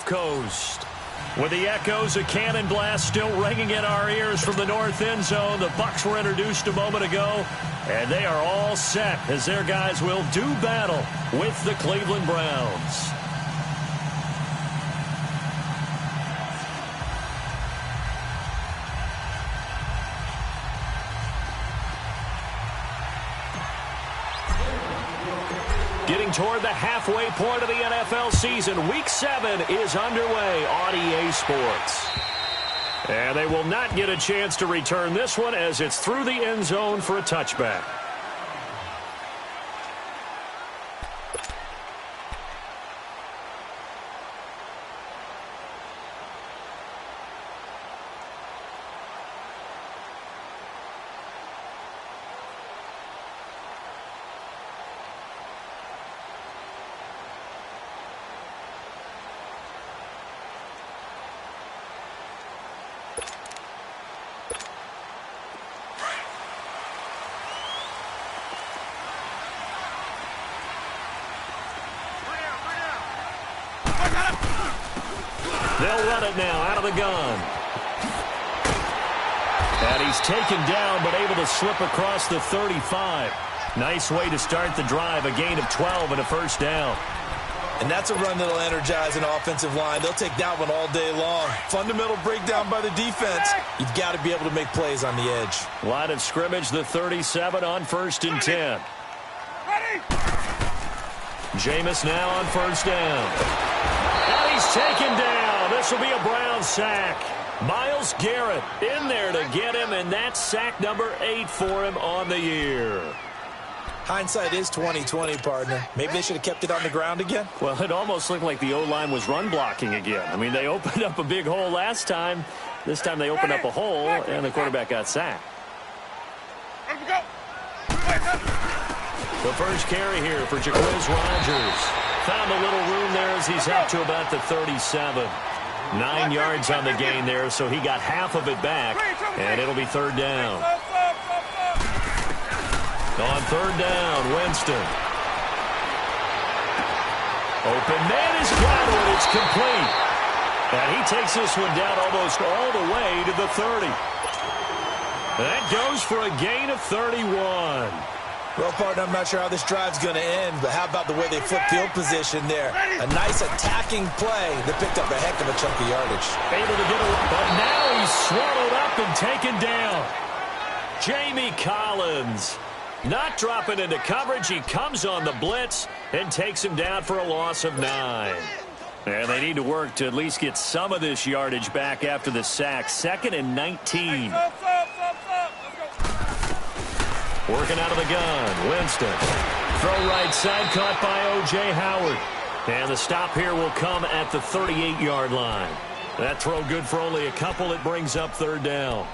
Coast. With the echoes of cannon blast still ringing in our ears from the north end zone, the Bucs were introduced a moment ago, and they are all set as their guys will do battle with the Cleveland Browns. Getting toward the halfway point of the NFL season, Week 7 is underway on EA Sports. And they will not get a chance to return this one as it's through the end zone for a touchback. They'll run it now out of the gun. And he's taken down but able to slip across the 35. Nice way to start the drive, a gain of 12 and a first down. And that's a run that'll energize an offensive line. They'll take that one all day long. Fundamental breakdown by the defense. You've got to be able to make plays on the edge. Line of scrimmage, the 37 on 1st and 10. Jameis now on first down. And he's taken down. This will be a Brown sack. Myles Garrett in there to get him, and that's sack number 8 for him on the year. Hindsight is 20/20, partner. Maybe they should have kept it on the ground again. Well, it almost looked like the O-line was run blocking again. I mean, they opened up a big hole last time. This time they opened up a hole, and the quarterback got sacked. The first carry here for Jacquizz Rodgers. Found a little room there as he's out to about the 37. 9 yards on the gain there, so he got half of it back, and it'll be third down. On third down, Winston. Open man is Gladwin. It's complete. And he takes this one down almost all the way to the 30. That goes for a gain of 31. Well, partner, I'm not sure how this drive's going to end, but how about the way they flip field position there? A nice attacking play that picked up a heck of a chunk of yardage. Able to get away, but now he's swallowed up and taken down. Jamie Collins not dropping into coverage. He comes on the blitz and takes him down for a loss of 9. And they need to work to at least get some of this yardage back after the sack. 2nd and 19. Working out of the gun, Winston. Throw right side, caught by O.J. Howard. And the stop here will come at the 38-yard line. That throw good for only a couple. It brings up third down.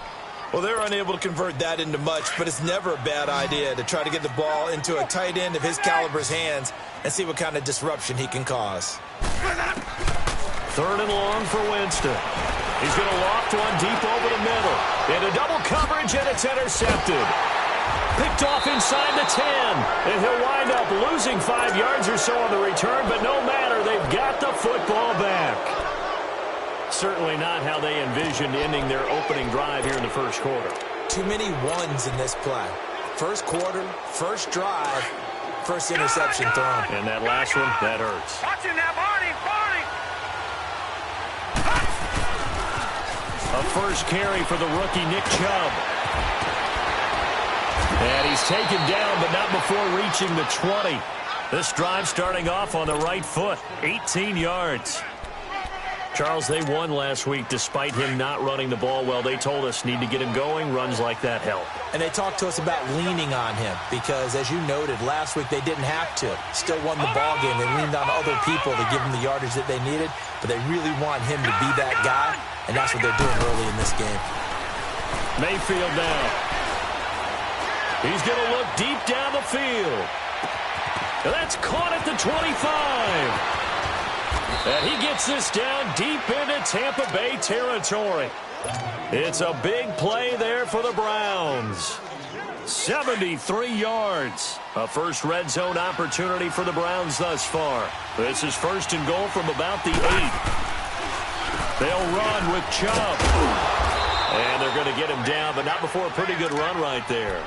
Well, they're unable to convert that into much, but it's never a bad idea to try to get the ball into a tight end of his caliber's hands and see what kind of disruption he can cause. Third and long for Winston. He's going to loft one deep over the middle. Into double coverage, and it's intercepted. Picked off inside the 10, and he'll wind up losing 5 yards or so on the return, but no matter, they've got the football back. Certainly not how they envisioned ending their opening drive here in the first quarter. Too many ones in this play. First quarter, first drive, first interception thrown. And that last one, that hurts. Watching that, Barney. A first carry for the rookie Nick Chubb. And he's taken down, but not before reaching the 20. This drive starting off on the right foot, 18 yards. Charles, they won last week despite him not running the ball well. They told us need to get him going. Runs like that help. And they talked to us about leaning on him because, as you noted, last week they didn't have to. Still won the ball game. They leaned on other people to give him the yardage that they needed, but they really want him to be that guy, and that's what they're doing early in this game. Mayfield now. He's going to look deep down the field. And that's caught at the 25. And he gets this down deep into Tampa Bay territory. It's a big play there for the Browns. 73 yards. A first red zone opportunity for the Browns thus far. This is first and goal from about the 8. They'll run with Chubb. And they're going to get him down, but not before a pretty good run right there.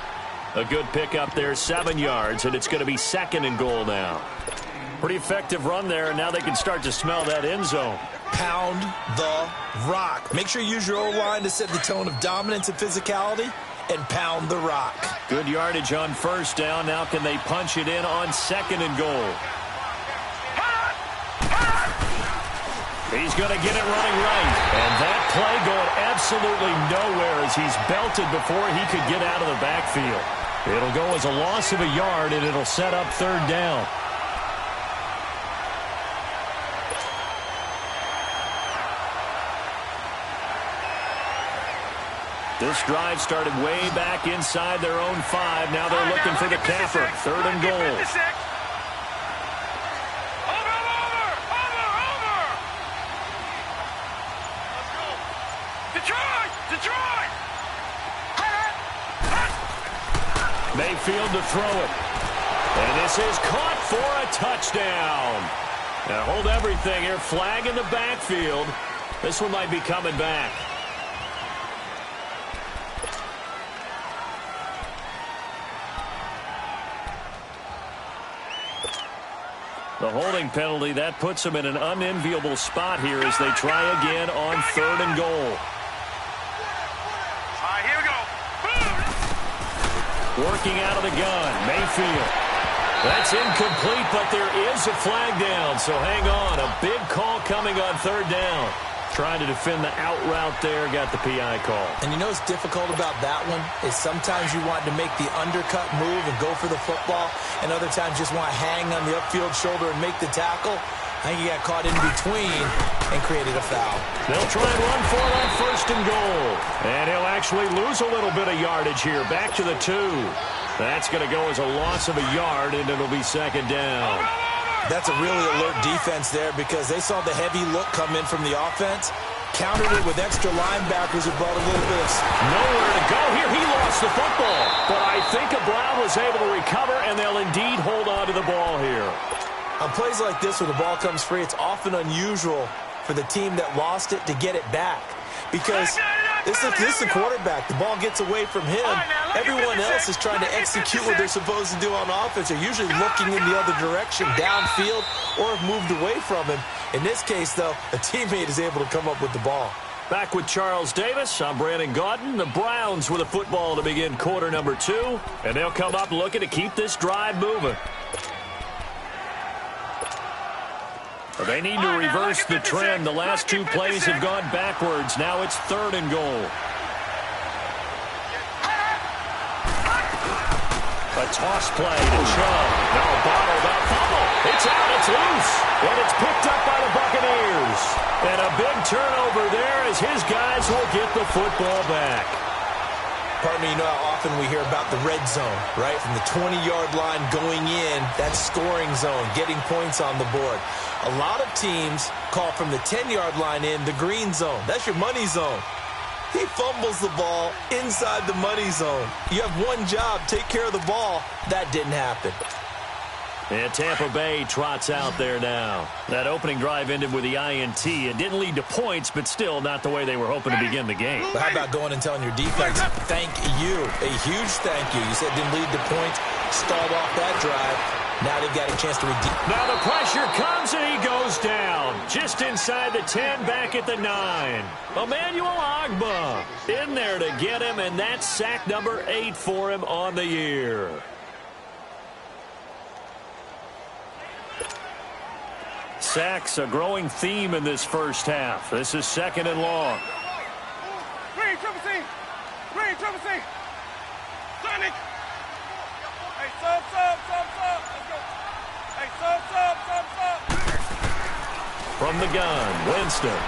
A good pickup there, 7 yards, and it's going to be 2nd and goal now. Pretty effective run there, and now they can start to smell that end zone. Pound the rock. Make sure you use your O-line to set the tone of dominance and physicality, and pound the rock. Good yardage on 1st down. Now can they punch it in on 2nd and goal? He's going to get it running right. And that play going absolutely nowhere as he's belted before he could get out of the backfield. It'll go as a loss of a yard, and it'll set up 3rd down. This drive started way back inside their own 5. Now they're looking for the capper. 3rd and goal. Mayfield to throw it. And this is caught for a touchdown. Now hold everything here. Flag in the backfield. This one might be coming back. The holding penalty, that puts them in an unenviable spot here as they try again on 3rd and goal. Here we go. Working out of the gun, Mayfield. That's incomplete, but there is a flag down, so hang on. A big call coming on 3rd down. Trying to defend the out route there, got the PI call. And you know what's difficult about that one is sometimes you want to make the undercut move and go for the football, and other times just want to hang on the upfield shoulder and make the tackle. I think he got caught in between and created a foul. They'll try and run for it on 1st and goal. And he'll actually lose a little bit of yardage here. Back to the 2. That's going to go as a loss of a yard, and it'll be 2nd down. That's a really alert defense there because they saw the heavy look come in from the offense, countered it with extra linebackers who brought a little bit of... Nowhere to go here. He lost the football. But I think Brown was able to recover, and they'll indeed hold on to the ball here. On plays like this where the ball comes free, it's often unusual for the team that lost it to get it back. Because this is the quarterback. The ball gets away from him. Everyone else is trying to execute what they're supposed to do on offense. They're usually looking in the other direction, downfield, or have moved away from him. In this case, though, a teammate is able to come up with the ball. Back with Charles Davis, I'm Brandon Gaudin. The Browns with a football to begin quarter number 2. And they'll come up looking to keep this drive moving. They need to reverse the trend. The last 2 plays have gone backwards. Now it's 3rd and goal. A toss play to Chubb. Now bottled up. Fumble. It's out. It's loose. And it's picked up by the Buccaneers. And a big turnover there as his guys will get the football back. Pardon me, you know how often we hear about the red zone, right? From the 20-yard line going in, that's scoring zone, getting points on the board. A lot of teams call from the 10-yard line in the green zone. That's your money zone. He fumbles the ball inside the money zone. You have one job, take care of the ball. That didn't happen. And Tampa Bay trots out there now. That opening drive ended with the INT. It didn't lead to points, but still not the way they were hoping to begin the game. But how about going and telling your defense, thank you, a huge thank you. You said it didn't lead to points, stalled off that drive. Now they've got a chance to redeem. Now the pressure comes and he goes down. Just inside the 10, back at the 9. Emmanuel Ogbah in there to get him, and that's sack number 8 for him on the year. Sacks a growing theme in this first half. This is 2nd and long. Green, triple C. Green, triple C. Sonic. Hey, sub. Let's go. Hey, sub. From the gun, Winston.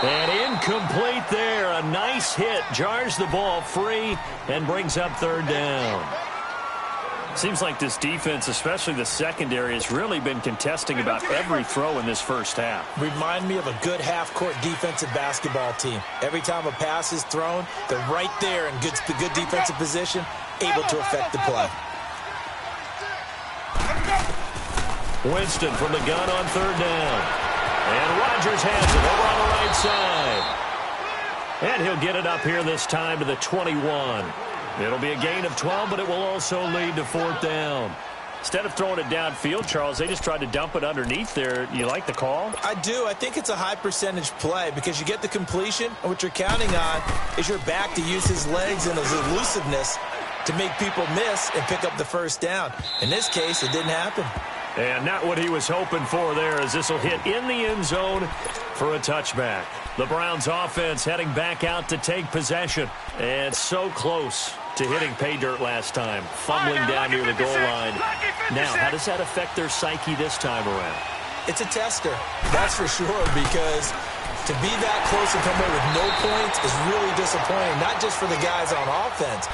And incomplete there. A nice hit. Jars the ball free and brings up 3rd down. Seems like this defense, especially the secondary, has really been contesting about every throw in this first half. Remind me of a good half-court defensive basketball team. Every time a pass is thrown, they're right there in good defensive position, able to affect the play. Winston from the gun on 3rd down. And Rodgers has it over on the right side. And he'll get it up here this time to the 21. It'll be a gain of 12, but it will also lead to 4th down. Instead of throwing it downfield, Charles, they just tried to dump it underneath there. You like the call? I do. I think it's a high percentage play because you get the completion, and what you're counting on is your back to use his legs and his elusiveness to make people miss and pick up the 1st down. In this case, it didn't happen. And not what he was hoping for there, as this will hit in the end zone for a touchback. The Browns offense heading back out to take possession. And so close to hitting pay dirt last time, fumbling down near the goal line. Now, how does that affect their psyche this time around? It's a tester, that's for sure, because to be that close and come away with no points is really disappointing, not just for the guys on offense,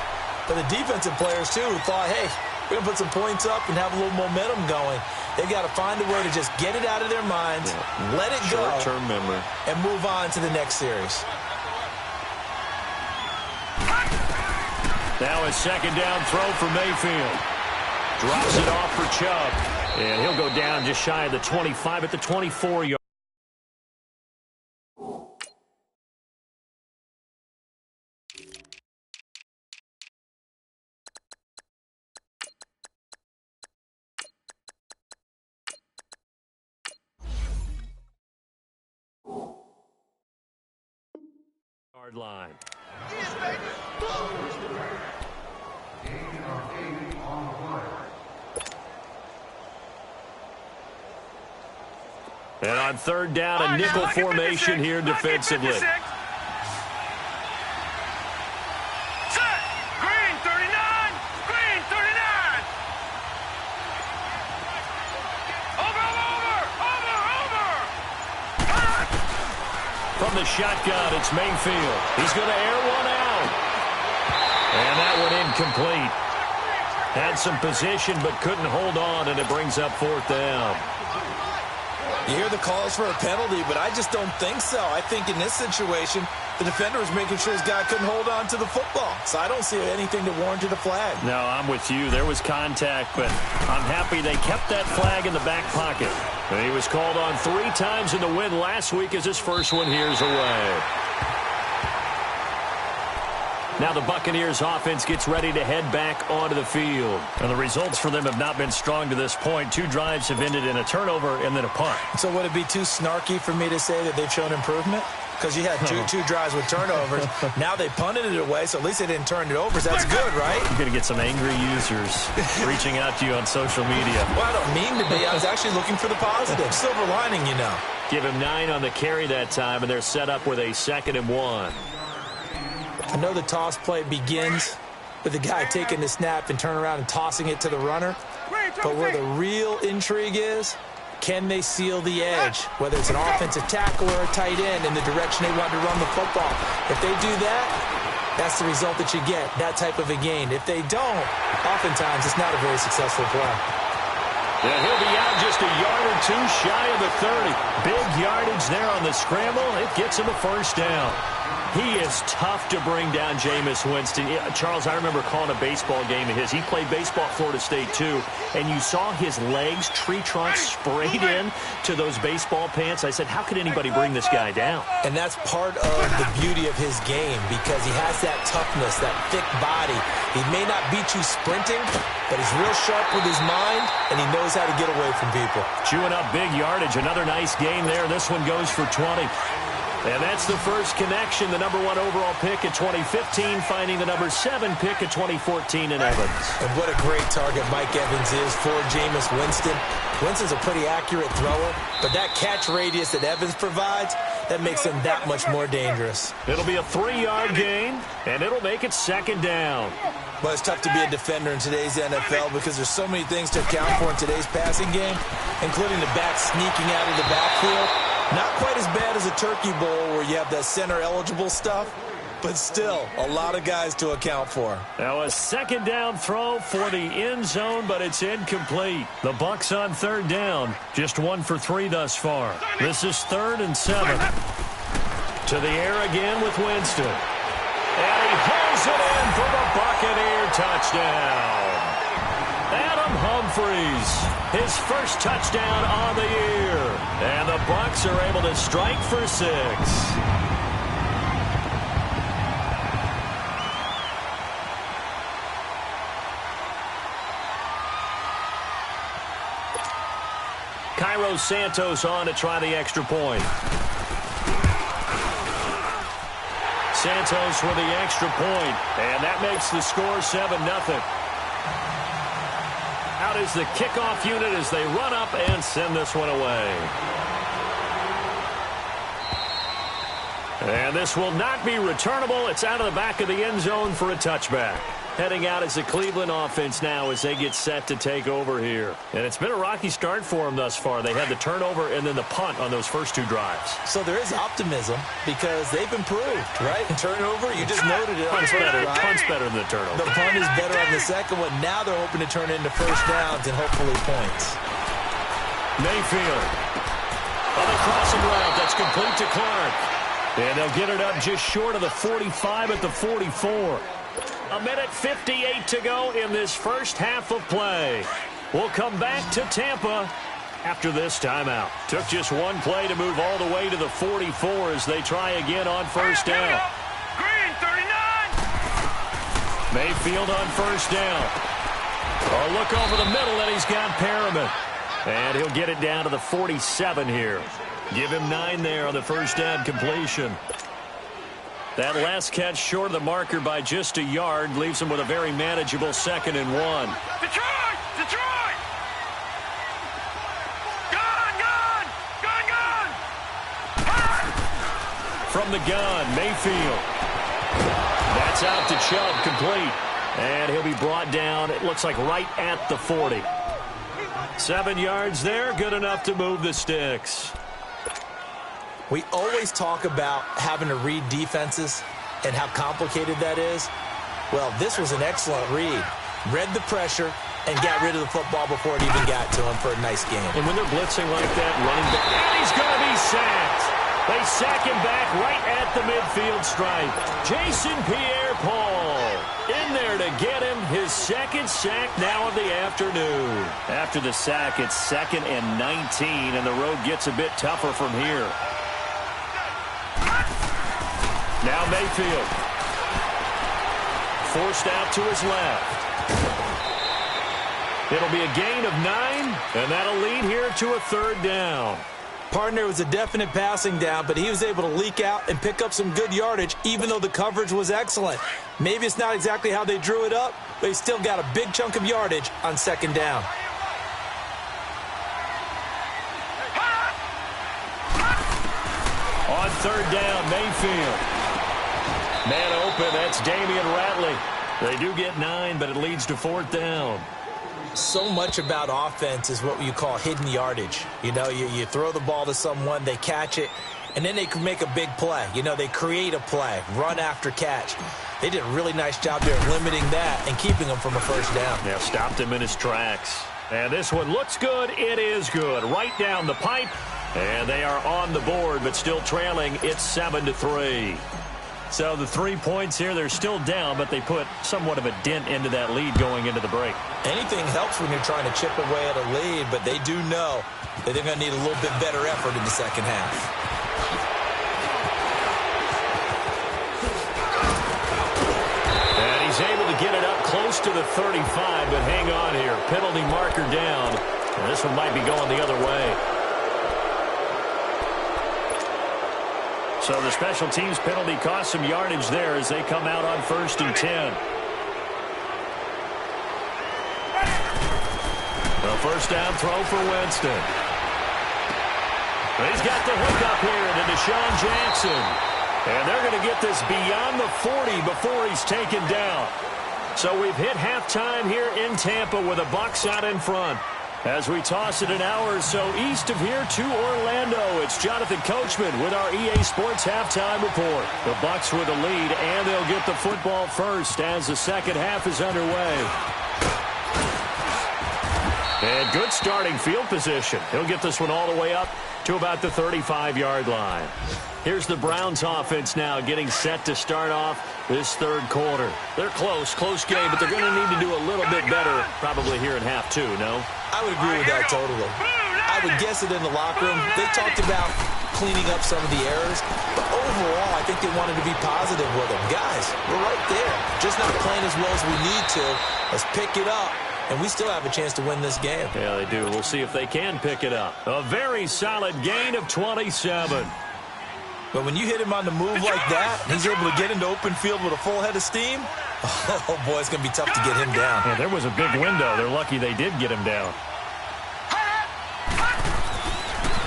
but the defensive players, too, who thought, hey, we're going to put some points up and have a little momentum going. They've got to find a way to just get it out of their minds, let it go, short-term memory, and move on to the next series. Now a 2nd down throw for Mayfield. Drops it off for Chubb. And he'll go down just shy of the 25 at the 24-yard. Line. And on 3rd down, a nickel formation here defensively. From the shotgun, it's Mayfield. He's going to air one out. And that one incomplete. Had some position but couldn't hold on, and it brings up 4th down. You hear the calls for a penalty, but I just don't think so. I think in this situation, the defender was making sure his guy couldn't hold on to the football. So I don't see anything to warrant a flag. No, I'm with you. There was contact, but I'm happy they kept that flag in the back pocket. And he was called on 3 times in the win last week as his first one here's away. Now the Buccaneers offense gets ready to head back onto the field. And the results for them have not been strong to this point. 2 drives have ended in a turnover and then a punt. So would it be too snarky for me to say that they've shown improvement? Because you had two drives with turnovers. Now they punted it away, so at least they didn't turn it over. So that's good, right? You're going to get some angry users reaching out to you on social media. Well, I don't mean to be. I was actually looking for the positive. Silver lining, you know. Give him 9 on the carry that time, and they're set up with a 2nd and 1. I know the toss play begins with the guy taking the snap and turning around and tossing it to the runner. But where the real intrigue is, can they seal the edge, whether it's an offensive tackle or a tight end in the direction they want to run the football? If they do that, that's the result that you get, that type of a gain. If they don't, oftentimes it's not a very successful play. Yeah, he'll be out just a yard or 2 shy of the 30. Big yardage there on the scramble. It gets him a 1st down. He is tough to bring down, Jameis Winston. Charles, I remember calling a baseball game of his. He played baseball at Florida State, too, and you saw his legs, tree trunks sprayed in to those baseball pants. I said, how could anybody bring this guy down? And that's part of the beauty of his game because he has that toughness, that thick body. He may not beat you sprinting, but he's real sharp with his mind, and he knows how to get away from people. Chewing up big yardage. Another nice gain there. This one goes for 20. And that's the first connection, the number 1 overall pick at 2015, finding the number 7 pick at 2014 in Evans. And what a great target Mike Evans is for Jameis Winston. Winston's a pretty accurate thrower, but that catch radius that Evans provides, that makes him that much more dangerous. It'll be a 3-yard gain, and it'll make it 2nd down. Well, it's tough to be a defender in today's NFL because there's so many things to account for in today's passing game, including the back sneaking out of the backfield. Not quite as bad as a turkey bowl where you have that center-eligible stuff, but still a lot of guys to account for. Now a 2nd down throw for the end zone, but it's incomplete. The Bucs on 3rd down, just 1 for 3 thus far. This is 3rd and 7. To the air again with Winston. And he holds it in for the Buccaneer touchdown. Adam Humphries, his first touchdown on the year. And the Bucs Bucs are able to strike for 6. Cairo Santos on to try the extra point. Santos with the extra point, and that makes the score 7-0. Out is the kickoff unit as they run up and send this one away. And this will not be returnable. It's out of the back of the end zone for a touchback. Heading out is the Cleveland offense now as they get set to take over here. And it's been a rocky start for them thus far. They had the turnover and then the punt on those first 2 drives. So there is optimism because they've improved, right? Turnover, you just noted it. Punt's better than the turnover. The punt is better on the second one. Now they're hoping to turn it into first downs and hopefully points. Mayfield. On the crossing route, that's complete to Clark. And they'll get it up just short of the 45 at the 44. 1:58 to go in this first half of play. We'll come back to Tampa after this timeout. Took just one play to move all the way to the 44 as they try again on first down. Green, 39. Mayfield on first down. A look over the middle, and he's got Perriman. And he'll get it down to the 47 here. Give him 9 there on the first down completion. That last catch short of the marker by just a yard leaves him with a very manageable 2nd and 1. Detroit! Detroit! Gun! Gun! Gun! Gun! From the gun, Mayfield. That's out to Chubb, complete. And he'll be brought down, it looks like right at the 40. 7 yards there, good enough to move the sticks. We always talk about having to read defenses and how complicated that is. Well, this was an excellent read. Read the pressure and got rid of the football before it even got to him for a nice game. And when they're blitzing like that, running back, and he's going to be sacked. They sack him back right at the midfield stripe. Jason Pierre-Paul in there to get him his 2nd sack now of the afternoon. After the sack, it's 2nd and 19, and the road gets a bit tougher from here. Now Mayfield. Forced out to his left. It'll be a gain of 9, and that'll lead here to a 3rd down. Partner was a definite passing down, but he was able to leak out and pick up some good yardage, even though the coverage was excellent. Maybe it's not exactly how they drew it up, but he still got a big chunk of yardage on 2nd down. On 3rd down, Mayfield. Man open, that's Damian Ratley. They do get 9, but it leads to 4th down. So much about offense is what you call hidden yardage. You know, you throw the ball to someone, they catch it, and then they can make a big play. You know, they create a play, run after catch. They did a really nice job there limiting that and keeping him from a first down. Yeah, stopped him in his tracks. And this one looks good. It is good. Right down the pipe. And they are on the board, but still trailing. It's 7-3. So the 3 points here, they're still down, but they put somewhat of a dent into that lead going into the break. Anything helps when you're trying to chip away at a lead, but they do know that they're going to need a little bit better effort in the second half. And he's able to get it up close to the 35, but hang on here. Penalty marker down. And this one might be going the other way. So the special teams penalty cost some yardage there as they come out on 1st and 10. The first down throw for Winston. He's got the hook up here to Deshaun Jackson. And they're going to get this beyond the 40 before he's taken down. So we've hit halftime here in Tampa with the Bucs out in front. As we toss it an hour or so east of here to Orlando, it's Jonathan Coachman with our EA Sports Halftime Report. The Bucs with the lead, and they'll get the football first as the second half is underway. And good starting field position. He'll get this one all the way up to about the 35-yard line. Here's the Browns offense now getting set to start off this third quarter. They're close game, but they're going to need to do a little bit better probably here in half two, no? I would agree with that totally. I would guess it in the locker room. They talked about cleaning up some of the errors, but overall, I think they wanted to be positive with them. Guys, we're right there. Just not playing as well as we need to. Let's pick it up, and we still have a chance to win this game. Yeah, they do. We'll see if they can pick it up. A very solid gain of 27. But when you hit him on the move like that, and he's able to get into open field with a full head of steam, oh, boy, it's going to be tough to get him down. Yeah, there was a big window. They're lucky they did get him down.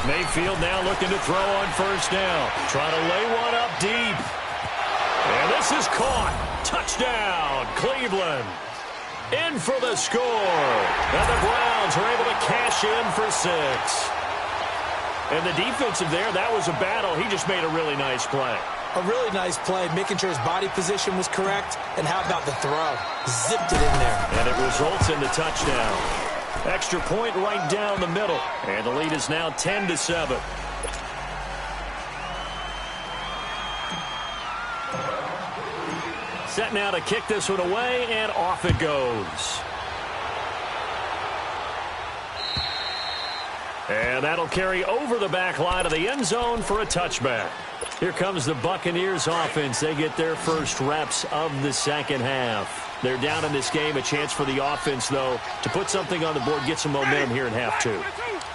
Mayfield now looking to throw on first down. Trying to lay one up deep. And this is caught. Touchdown, Cleveland. In for the score. And the Browns are able to cash in for 6. And the defensive there, that was a battle. He just made a really nice play. A really nice play, making sure his body position was correct. And how about the throw? Zipped it in there. And it results in the touchdown. Extra point right down the middle. And the lead is now 10-7. Set now to kick this one away, and off it goes. And that'll carry over the back line of the end zone for a touchback. Here comes the Buccaneers offense. They get their first reps of the second half. They're down in this game. A chance for the offense, though, to put something on the board, get some momentum here in half 2.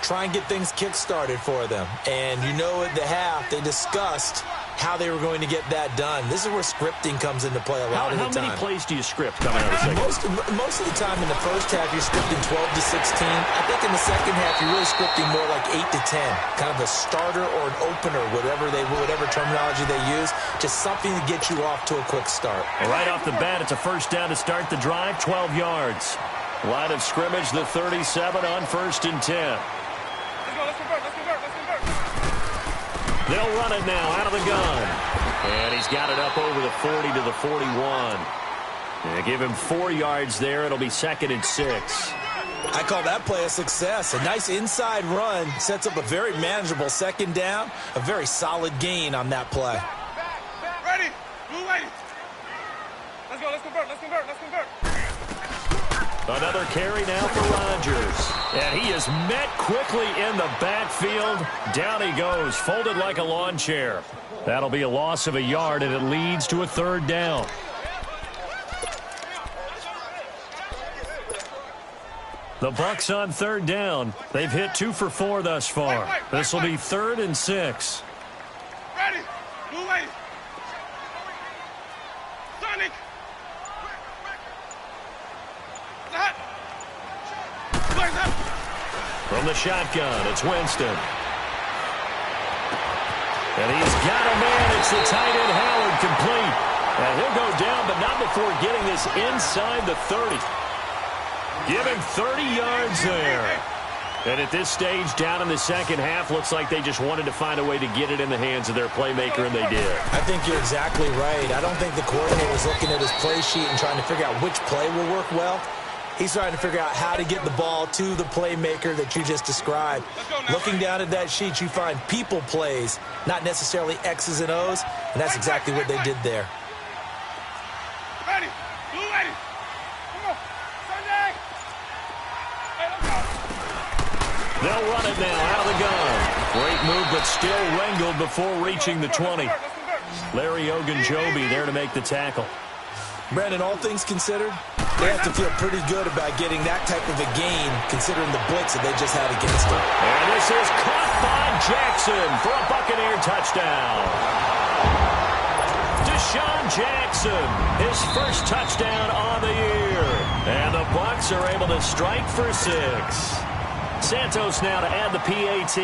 Try and get things kick-started for them. And you know at the half, they discussed how they were going to get that done. This is where scripting comes into play a lot of the time. How many plays do you script coming out of the second? Most of the time in the first half, you're scripting 12 to 16. I think in the second half, you're really scripting more like 8 to 10. Kind of a starter or an opener, whatever terminology they use. Just something to get you off to a quick start. Well, right off the bat, it's a first down to start the drive, 12 yards. Line of scrimmage, the 37 on 1st and 10. Let's convert. They'll run it now out of the gun. And he's got it up over the 40 to the 41. They give him 4 yards there. It'll be 2nd and 6. I call that play a success. A nice inside run sets up a very manageable second down. A very solid gain on that play. Ready? Blue lady. Let's go. Let's convert. Another carry now for Rodgers. And he is met quickly in the backfield. Down he goes, folded like a lawn chair. That'll be a loss of a yard, and it leads to a 3rd down. The Bucs on 3rd down. They've hit 2 for 4 thus far. This will be 3rd and 6. Ready? Blue lady. Sonic. From the shotgun, it's Winston. And he's got a man. It's the tight end, Howard, complete. And he'll go down, but not before getting this inside the 30. Giving 30 yards there. And at this stage, down in the second half, looks like they just wanted to find a way to get it in the hands of their playmaker, and they did. I think you're exactly right. I don't think the coordinator was looking at his play sheet and trying to figure out which play will work well. He's trying to figure out how to get the ball to the playmaker that you just described. Looking down at that sheet, you find people plays, not necessarily X's and O's, and that's exactly what they did there. Ready? Blue lady. Come on. Sunday. Hey, let's go. They'll run it now out of the gun. Great move, but still wrangled before reaching the 20. Larry Ogunjobi there to make the tackle. Brandon, all things considered, they have to feel pretty good about getting that type of a gain, considering the blitz that they just had against them. And this is caught by Jackson for a Buccaneer touchdown. Deshaun Jackson, his first touchdown on the year. And the Bucs are able to strike for 6. Santos now to add the PAT.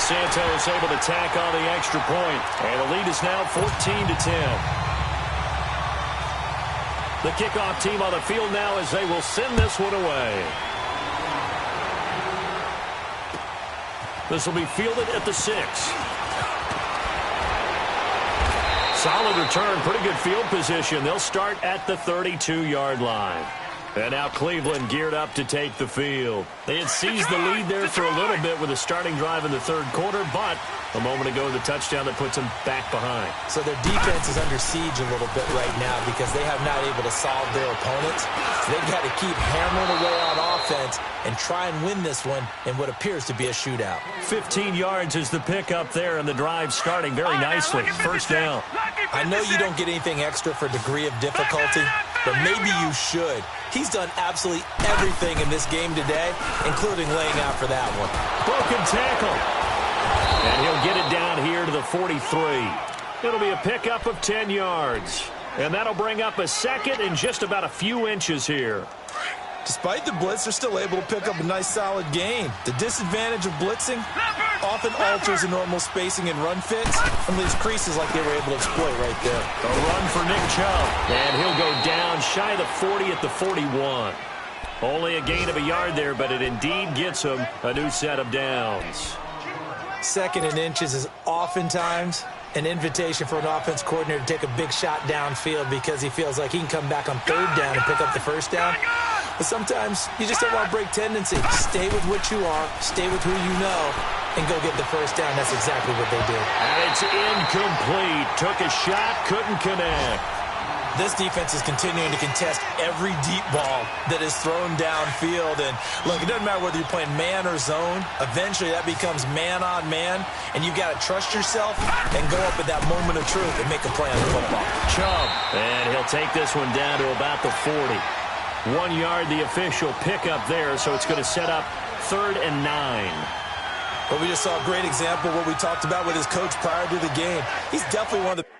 Santos able to tack on the extra point. And the lead is now 14-10. The kickoff team on the field now as they will send this one away. This will be fielded at the 6. Solid return, pretty good field position. They'll start at the 32-yard line. And now Cleveland geared up to take the field. They had seized the lead there for a little bit with a starting drive in the third quarter, but a moment ago the touchdown that puts them back behind. So their defense is under siege a little bit right now because they have not able to solve their opponents. They've got to keep hammering away on offense and try and win this one in what appears to be a shootout. 15 yards is the pickup there, and the drive starting very nicely. First down. I know you don't get anything extra for degree of difficulty, but maybe you should. He's done absolutely everything in this game today, including laying out for that one. Broken tackle. And he'll get it down here to the 43. It'll be a pickup of 10 yards. And that'll bring up a second in just about a few inches here. Despite the blitz, they're still able to pick up a nice, solid gain. The disadvantage of blitzing often alters the normal spacing and run fits and leaves creases like they were able to exploit right there. A run for Nick Chubb. And he'll go down shy of the 40 at the 41. Only a gain of a yard there, but it indeed gets him a new set of downs. Second and inches is oftentimes an invitation for an offense coordinator to take a big shot downfield because he feels like he can come back on third down and pick up the first down. But sometimes you just don't want to break tendency. Stay with what you are, stay with who you know, and go get the first down. That's exactly what they did. And it's incomplete. Took a shot, couldn't connect. This defense is continuing to contest every deep ball that is thrown downfield. And, look, it doesn't matter whether you're playing man or zone. Eventually that becomes man on man, and you've got to trust yourself and go up at that moment of truth and make a play on the football. Chubb, and he'll take this one down to about the 40. 1 yard, the official pickup there, so it's going to set up 3rd and 9. Well, we just saw a great example of what we talked about with his coach prior to the game. He's definitely one of the...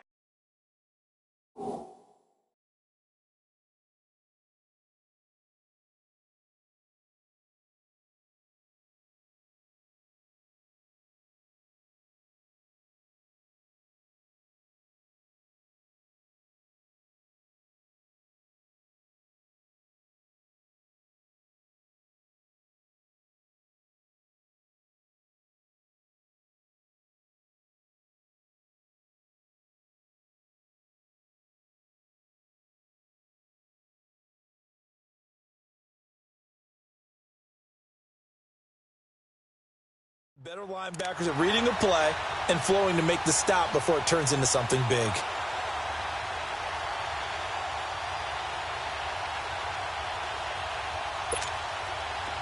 better linebackers at reading a play and flowing to make the stop before it turns into something big.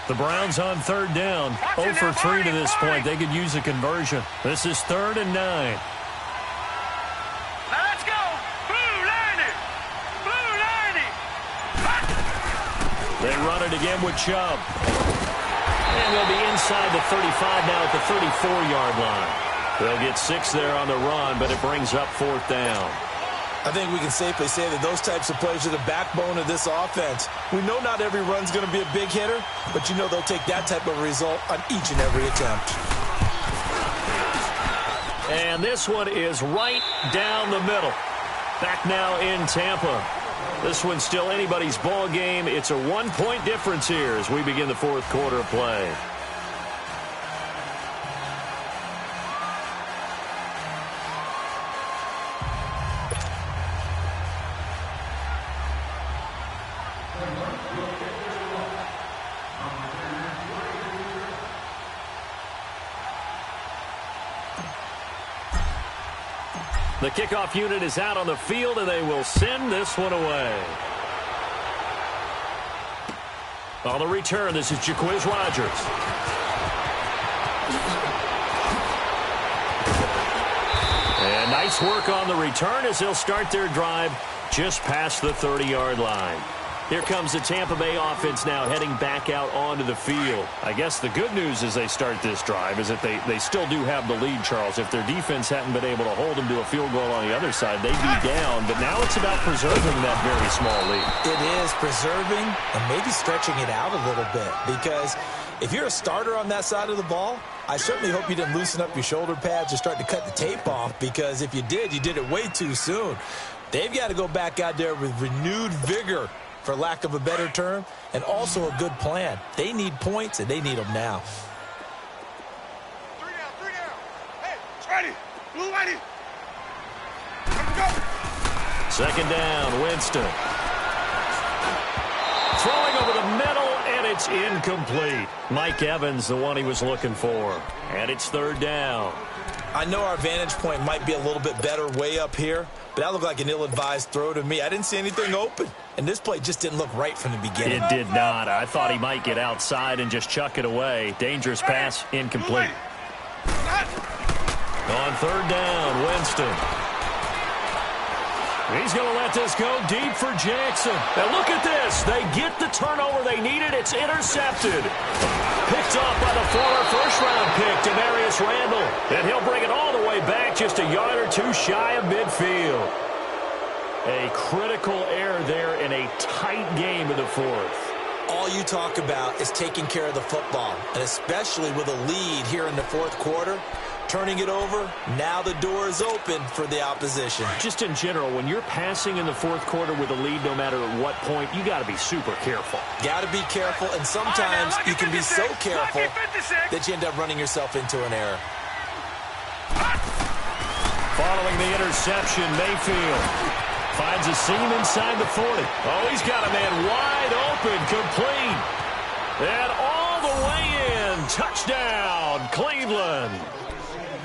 The Browns on 3rd down. 0 for 3 to this point. They could use a conversion. This is 3rd and 9. Let's go. Blue 90. Blue 90. They run it again with Chubb. And they'll be inside the 35 now at the 34-yard line. They'll get 6 there on the run, but it brings up 4th down. I think we can safely say that those types of plays are the backbone of this offense. We know not every run's going to be a big hitter, but you know they'll take that type of result on each and every attempt. And this one is right down the middle. Back now in Tampa. This one's still anybody's ball game. It's a 1-point difference here as we begin the 4th quarter of play. The kickoff unit is out on the field, and they will send this one away. On the return, this is Jaquiz Rodgers. And nice work on the return as they'll start their drive just past the 30-yard line. Here comes the Tampa Bay offense now heading back out onto the field. I guess the good news as they start this drive is that they still do have the lead, Charles. If their defense hadn't been able to hold them to a field goal on the other side, they'd be down. But now it's about preserving that very small lead. It is preserving and maybe stretching it out a little bit, because if you're a starter on that side of the ball, I certainly hope you didn't loosen up your shoulder pads or start to cut the tape off, because if you did, you did it way too soon. They've got to go back out there with renewed vigor, for lack of a better term, and also a good plan. They need points, and they need them now. 3 down, 3 down. Hey, it's ready. Blue ready. Let's go. 2nd down, Winston. Throwing it's incomplete. Mike Evans, the one he was looking for. And it's third down. I know our vantage point might be a little bit better way up here, but that looked like an ill-advised throw to me. I didn't see anything open, and this play just didn't look right from the beginning. It did not. I thought he might get outside and just chuck it away. Dangerous pass, incomplete. On third down, Winston. He's going to let this go deep for Jackson. Now look at this. They get the turnover they needed. It's intercepted. Picked off by the former first-round pick, Demarius Randall. And he'll bring it all the way back just a yard or two shy of midfield. A critical error there in a tight game in the fourth. All you talk about is taking care of the football, and especially with a lead here in the fourth quarter. Turning it over, now the door is open for the opposition. Just in general, when you're passing in the fourth quarter with a lead, no matter at what point, you got to be super careful. Got to be careful, and sometimes you can be so careful that you end up running yourself into an error. Following the interception, Mayfield finds a seam inside the 40. Oh, he's got a man wide open, complete. And all the way in, touchdown, Cleveland.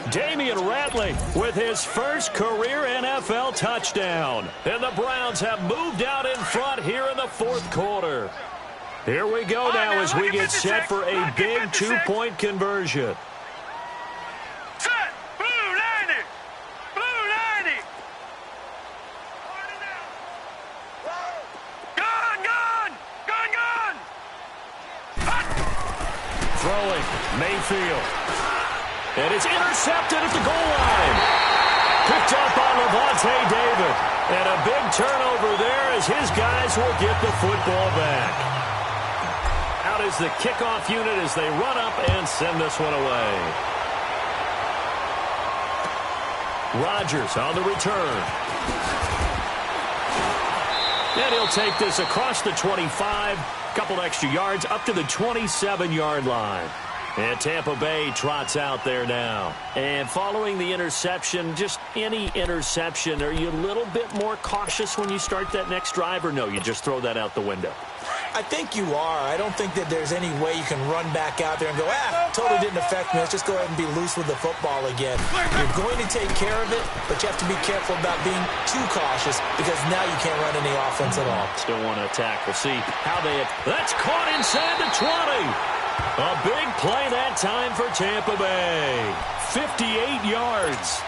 Damian Ratley with his first career NFL touchdown. And the Browns have moved out in front here in the fourth quarter. Here we go now as we get set for a big two-point conversion. Set! Blue 90! Blue 90! Gun! Gun! Gun! Gun! Throwing, Mayfield. And it's intercepted at the goal line. Picked up by Levante David. And a big turnover there as his guys will get the football back. Out is the kickoff unit as they run up and send this one away. Rodgers on the return. And he'll take this across the 25. Couple extra yards up to the 27-yard line. And Tampa Bay trots out there now. And following the interception, just any interception, are you a little bit more cautious when you start that next drive, or no, you just throw that out the window? I think you are. I don't think that there's any way you can run back out there and go, totally didn't affect me. Let's just go ahead and be loose with the football again. You're going to take care of it, but you have to be careful about being too cautious because now you can't run any offense at all. Still want to attack. We'll see how they... That's caught inside the 20. A big play that time for Tampa Bay. 58 yards.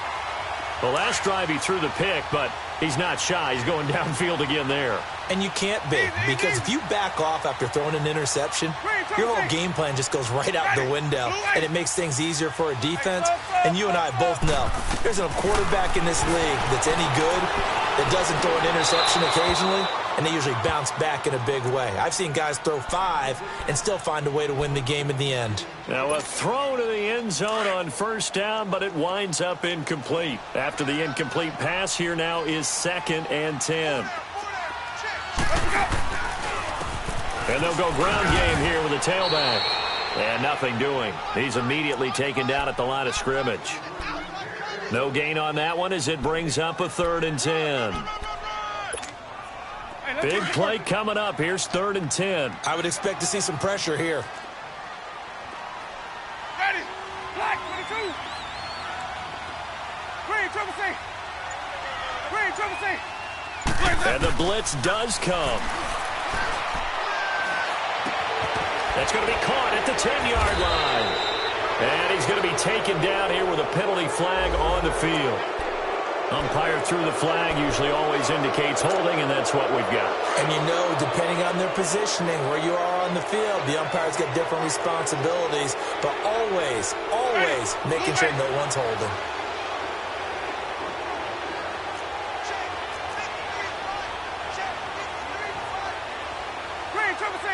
The last drive he threw the pick, but he's not shy. He's going downfield again there. And you can't be, because if you back off after throwing an interception, your whole game plan just goes right out the window, and it makes things easier for a defense. And you and I both know there's a quarterback in this league that's any good that doesn't throw an interception occasionally, and they usually bounce back in a big way. I've seen guys throw 5 and still find a way to win the game in the end. Now a throw to the end zone on first down, but it winds up incomplete. After the incomplete pass, here now is 2nd and 10. And they'll go ground game here with a tailback. And nothing doing. He's immediately taken down at the line of scrimmage. No gain on that one as it brings up a 3rd and 10. Big play coming up. Here's 3rd and 10. I would expect to see some pressure here. Ready! Black 22! Green, triple C! Green, triple C! And the blitz does come. That's going to be caught at the 10-yard line. And he's going to be taken down here with a penalty flag on the field. Umpire threw the flag, usually always indicates holding, and that's what we've got. And you know, depending on their positioning, where you are on the field, the umpires get different responsibilities, but always, always making sure no one's holding. Green, triple C!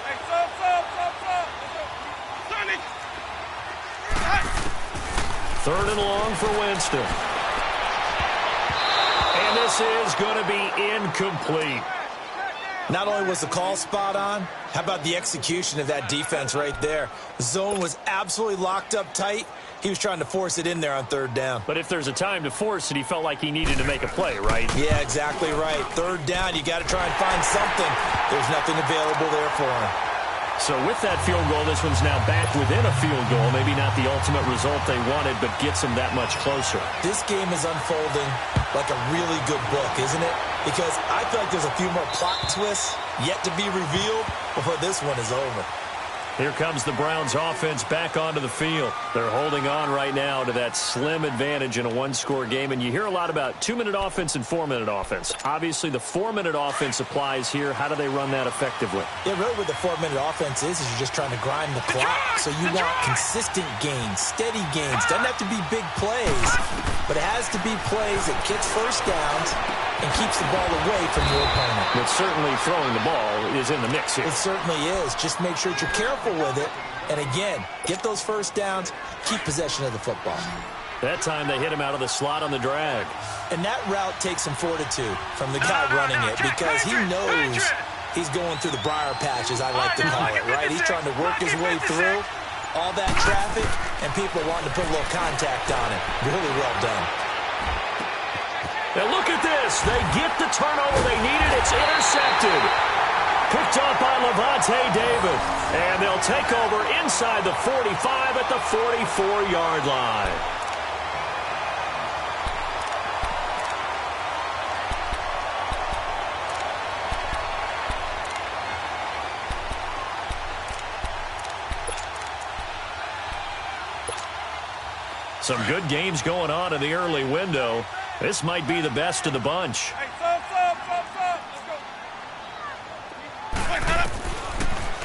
Hey, sub! Sonny! 3rd and long for Winston. And this is going to be incomplete. Not only was the call spot on, how about the execution of that defense right there? The zone was absolutely locked up tight. He was trying to force it in there on third down. But if there's a time to force it, he felt like he needed to make a play, right? Yeah, exactly right. Third down, you got to try and find something. There's nothing available there for him. So with that field goal, this one's now back within a field goal. Maybe not the ultimate result they wanted, but gets them that much closer. This game is unfolding like a really good book, isn't it? Because I feel like there's a few more plot twists yet to be revealed before this one is over. Here comes the Browns offense back onto the field. They're holding on right now to that slim advantage in a one-score game. And you hear a lot about 2-minute offense and 4-minute offense. Obviously, the 4-minute offense applies here. How do they run that effectively? Yeah, really what the 4-minute offense is you're just trying to grind the clock. So you want consistent gains, steady gains. Doesn't have to be big plays, but it has to be plays that gets first downs and keeps the ball away from your opponent. But certainly throwing the ball is in the mix here. It certainly is. Just make sure that you're careful with it. And again, get those first downs, keep possession of the football. That time they hit him out of the slot on the drag. And that route takes some fortitude from the guy running it because he knows he's going through the briar patch, as I like to call it, right? He's trying to work his way through all that traffic and people wanting to put a little contact on it. Really well done. And look at this. They get the turnover they needed. It's intercepted. Picked up by Levante David. And they'll take over inside the 45 at the 44-yard line. Some good games going on in the early window. This might be the best of the bunch. Hey, stop. Let's go.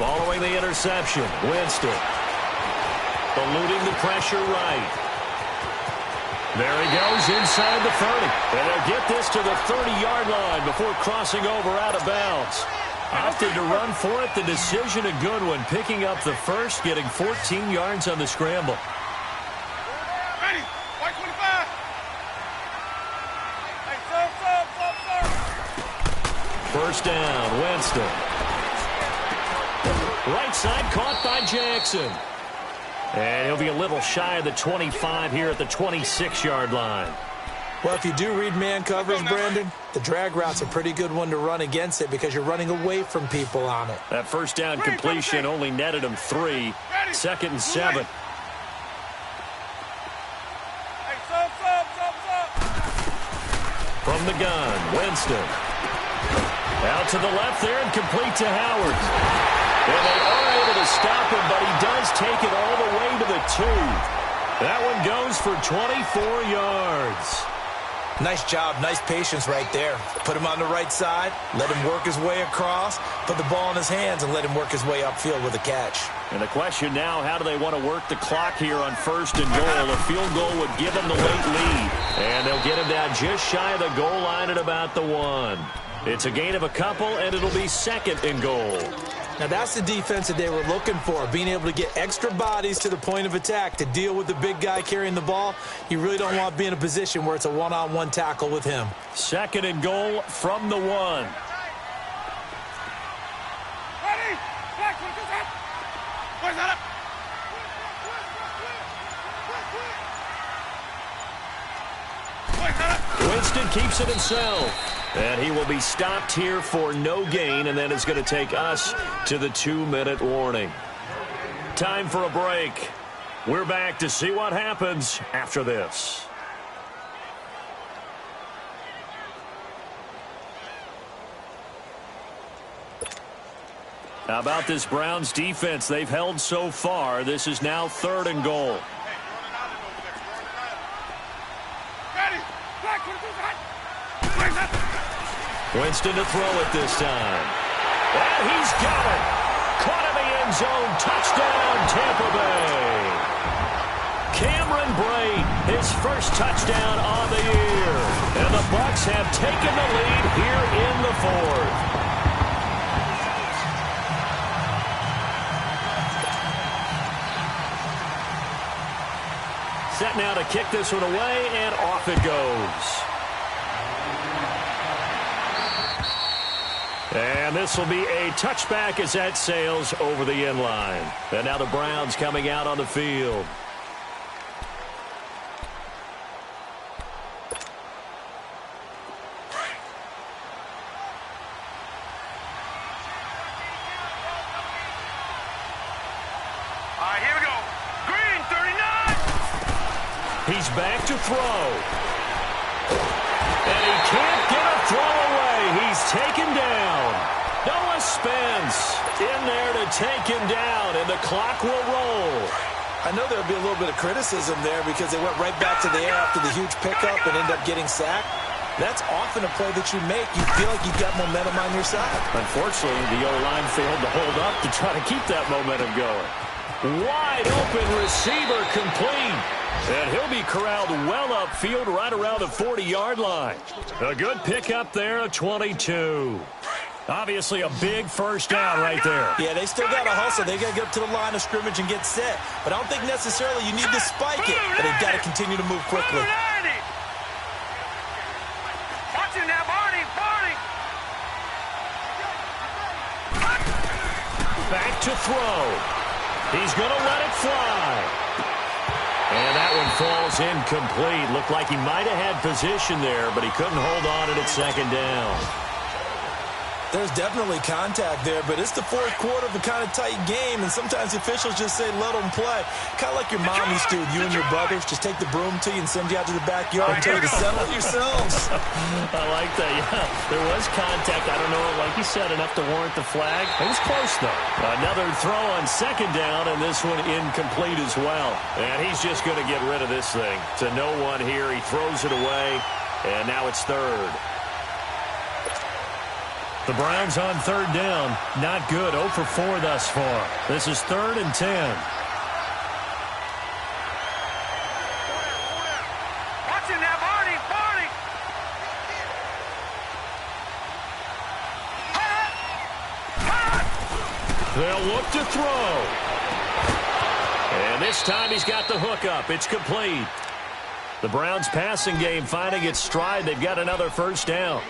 Following the interception, Winston. Eluding the pressure right. There he goes inside the 30. And they'll get this to the 30-yard line before crossing over out of bounds. Opted to run for it. The decision a good one. Picking up the first, getting 14 yards on the scramble. Ready. White 25. Hey, stop. First down, Winston. Right side caught by Jackson. And he'll be a little shy of the 25 here at the 26-yard line. Well, if you do read man coverage, Brandon, the drag route's a pretty good one to run against it because you're running away from people on it. That first down completion only netted him 3. 2nd and 7. Hey, stop. From the gun, Winston. Out to the left there and complete to Howard. And they are able to stop him, but he does take it all the way to the 2. That one goes for 24 yards. Nice job, nice patience right there. Put him on the right side, let him work his way across, put the ball in his hands, and let him work his way upfield with a catch. And the question now, how do they want to work the clock here on 1st and goal? A field goal would give them the late lead. And they'll get him down just shy of the goal line at about the 1. It's a gain of a couple, and it'll be 2nd and goal. Now, that's the defense that they were looking for, being able to get extra bodies to the point of attack to deal with the big guy carrying the ball. You really don't want to be in a position where it's a one-on-one tackle with him. 2nd and goal from the 1. Ready. Black 25. Where's that up? Winston keeps it himself. And he will be stopped here for no gain, and then it's going to take us to the 2-minute warning. Time for a break. We're back to see what happens after this. How about this Browns defense they've held so far? This is now 3rd and goal. Winston to throw it this time. And he's got it. Caught in the end zone. Touchdown, Tampa Bay. Cameron Brate, his first touchdown on the year. And the Bucs have taken the lead here in the 4th. Set now to kick this one away, and off it goes. And this will be a touchback as that sails over the end line. And now the Browns coming out on the field. Here we go. Green, 39. He's back to throw. And he can't get a throw away. He's taken down. Noah Spence in there to take him down, and the clock will roll. I know there'll be a little bit of criticism there because they went right back to the air after the huge pickup and ended up getting sacked. That's often a play that you make. You feel like you've got momentum on your side. Unfortunately, the O-line failed to hold up to try to keep that momentum going. Wide open receiver complete. And he'll be corralled well upfield right around the 40-yard line. A good pickup there of 22. Obviously a big first down right there. Yeah, they still got to hustle. They got to get up to the line of scrimmage and get set. But I don't think necessarily you need to spike it. But they've got to continue to move quickly. Watch him now, Barney. Back to throw. He's going to let it fly. And that one falls incomplete. Looked like he might have had position there, but he couldn't hold on to it at second down. There's definitely contact there, but it's the fourth quarter of a kind of tight game, and sometimes officials just say, let them play. Kind of like your mom used to with you and your brothers. Just take the broom to you and send you out to the backyard and tell you to settle yourselves. I like that, yeah. There was contact. I don't know, like you said, enough to warrant the flag. It was close, though. Another throw on second down, and this one incomplete as well. And he's just going to get rid of this thing. To no one here. He throws it away, and now it's third. The Browns on third down. Not good. 0 for 4 thus far. This is 3rd and 10. Watch him now, Barney. They'll look to throw. And this time he's got the hook up. It's complete. The Browns passing game finding its stride. They've got another first down.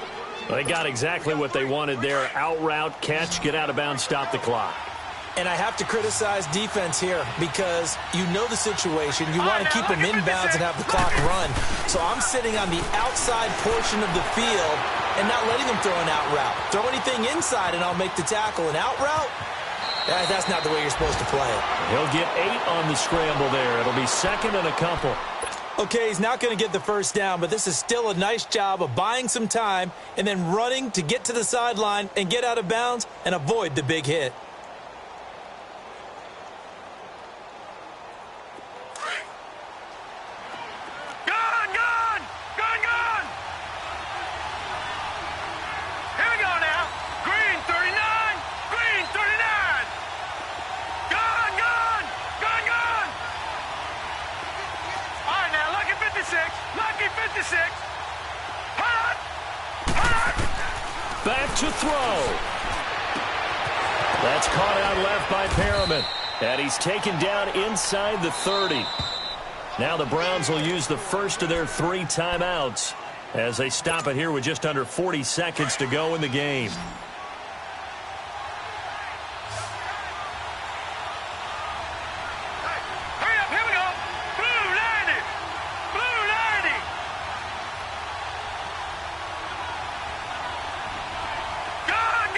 They got exactly what they wanted there. Out route, catch, get out of bounds, stop the clock. And I have to criticize defense here because you know the situation. You want to keep them inbounds and have the clock run. So I'm sitting on the outside portion of the field and not letting them throw an out route. Throw anything inside and I'll make the tackle. An out route? That's not the way you're supposed to play it. He'll get 8 on the scramble there. It'll be 2nd and a couple. Okay, he's not going to get the first down, but this is still a nice job of buying some time and then running to get to the sideline and get out of bounds and avoid the big hit. Here we go now. Green, 39. Green, 39. Gone. All right, now, Lucky 56. Lucky 56. Hot. Back to throw. That's caught out left by Perriman. And he's taken down inside the 30. Now the Browns will use the first of their 3 timeouts as they stop it here with just under 40 seconds to go in the game. Hurry up, here we go. Blue 90. Blue 90. Gone.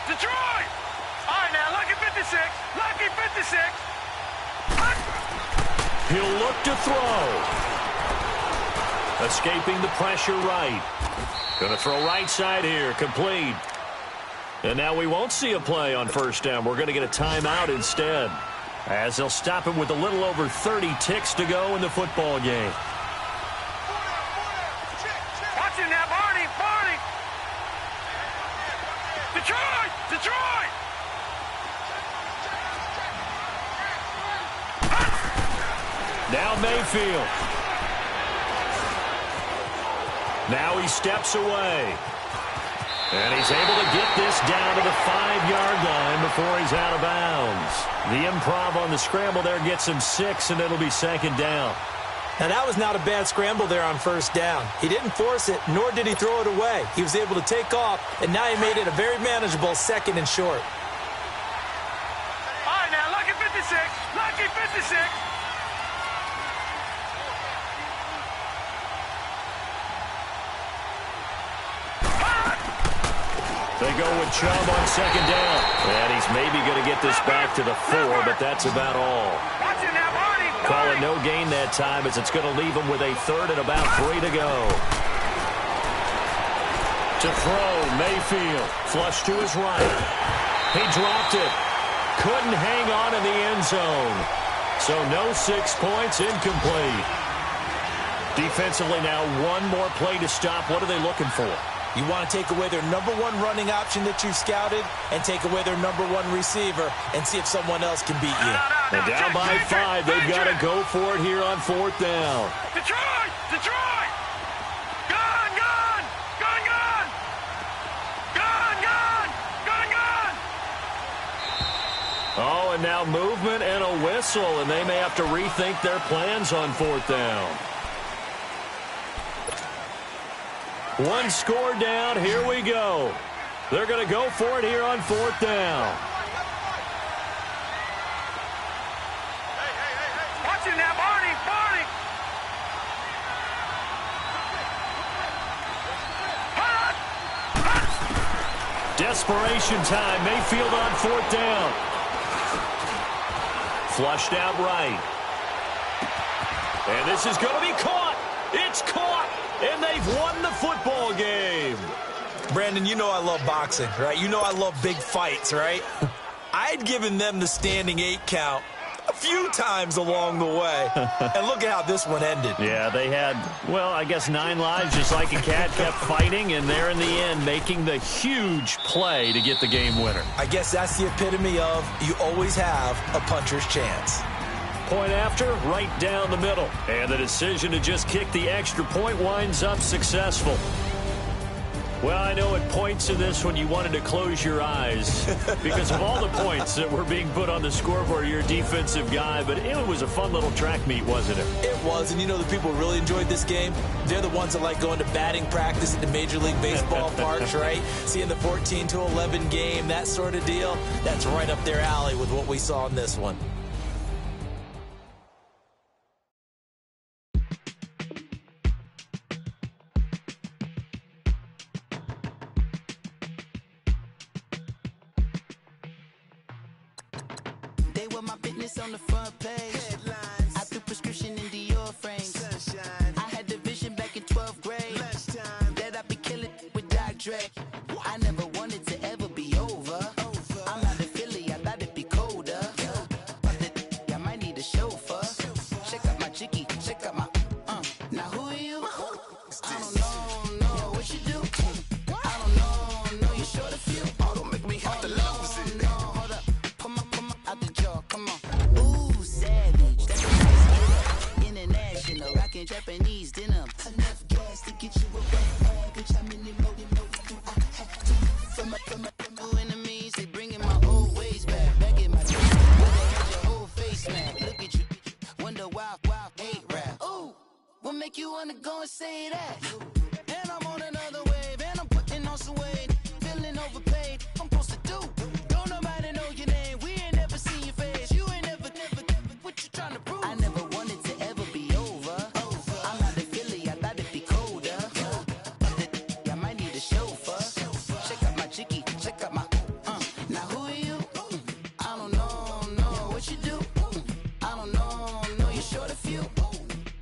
Detroit. All right, now, Lucky 56. Lucky 56. He'll look to throw. Escaping the pressure right. Going to throw right side here. Complete. And now we won't see a play on first down. We're going to get a timeout instead, as they'll stop him with a little over 30 ticks to go in the football game. Watch him now, Barney. Detroit. Now Mayfield. Now he steps away. And he's able to get this down to the 5-yard line before he's out of bounds. The improv on the scramble there gets him 6, and it'll be 2nd down. Now, that was not a bad scramble there on first down. He didn't force it, nor did he throw it away. He was able to take off, and now he made it a very manageable 2nd and short. All right, now, lucky 56. Lucky 56. They go with Chubb on 2nd down. And he's maybe going to get this back to the 4, but that's about all. Watch it now, Barney. Call it no gain that time as it's going to leave him with a 3rd and about 3 to go. To throw, Mayfield. Flush to his right. He dropped it. Couldn't hang on in the end zone. So no 6 points, incomplete. Defensively now, one more play to stop. What are they looking for? You want to take away their #1 running option that you've scouted and take away their #1 receiver and see if someone else can beat you. And down by 5, they've got to go for it here on 4th down. Detroit! Detroit! Gun, gun! Gun, gun! Gun, gun! Gun, gun! Oh, and now movement and a whistle, and they may have to rethink their plans on 4th down. One score down, here we go. They're going to go for it here on 4th down. Hey. Watch it now, Barney, Barney. Desperation time, Mayfield on 4th down. Flushed out right. And this is going to be caught. It's caught. And they've won the football game. Brandon, you know I love boxing, right? You know I love big fights, right? I'd given them the standing 8 count a few times along the way. And look at how this one ended. Yeah, they had, well, I guess 9 lives, just like a cat, kept fighting, and they're in the end making the huge play to get the game winner. I guess that's the epitome of you always have a puncher's chance. Point after, right down the middle. And the decision to just kick the extra point winds up successful. Well, I know at points in this one you wanted to close your eyes because of all the points that were being put on the scoreboard. You're a defensive guy, but it was a fun little track meet, wasn't it? It was, and you know the people who really enjoyed this game? They're the ones that like going to batting practice at the Major League Baseball parks, right? Seeing the 14-11 game, that sort of deal. That's right up their alley with what we saw in this one. My business on the front page. Headlines. I threw prescription in Dior frames. Sunshine. I had the vision back in 12th grade. Lunchtime. That I'd be killing with Doc Dre. I never wanted to ever be over. I'm out of Philly, I thought it'd be colder. I might need a chauffeur. Check out my chicky, check out my Now who are you? I don't know what you do. I don't know you're short a few. Oh, don't make me have to lose it. No, hold up. Come on, out the jaw, come on. Ooh, savage. That's a nice get up. International, rockin' Japanese denim. Enough gas to get you a wet bitch. I'm in the mode. From my enemies, they bringing my old ways back. Back in my day, where they had your whole face smacked. Look at you, wonder why, hate rap. Ooh, what make you wanna go and say that? And I'm on another wave, and I'm putting on some weight. Feeling overpaid, I'm supposed to do. Don't nobody know your name, we ain't never seen your face. You ain't never, what you trying to prove? I never wanted to ever be over. I'm out of Philly, I thought it'd be colder. I might need a chauffeur. Check out my chicky, check out my, Now who are you? I don't know what you do. I don't know you're short a few.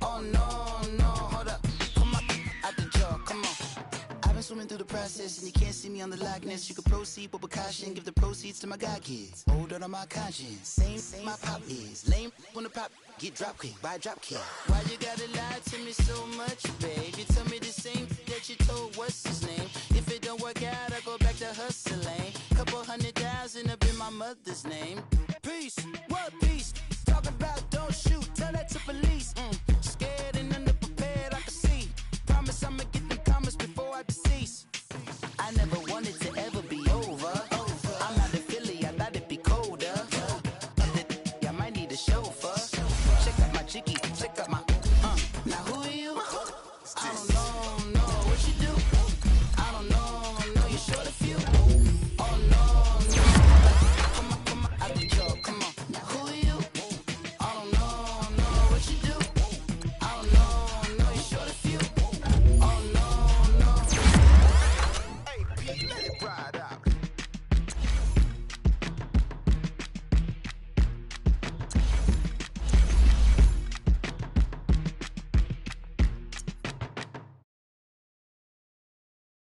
Oh no, hold up. Come on, out the jaw, come on. I've been swimming through the process and you can't see me on the Loch Ness. You can proceed with precaution, give the proceeds to my god kids. Hold on my conscience, same my pop is. Lame when the pop get drop kick by drop kick. Why you gotta lie to me so much, babe? You tell me the same that you told what's his name. If it don't work out, I go back to hustling. Couple $100,000 up in my mother's name.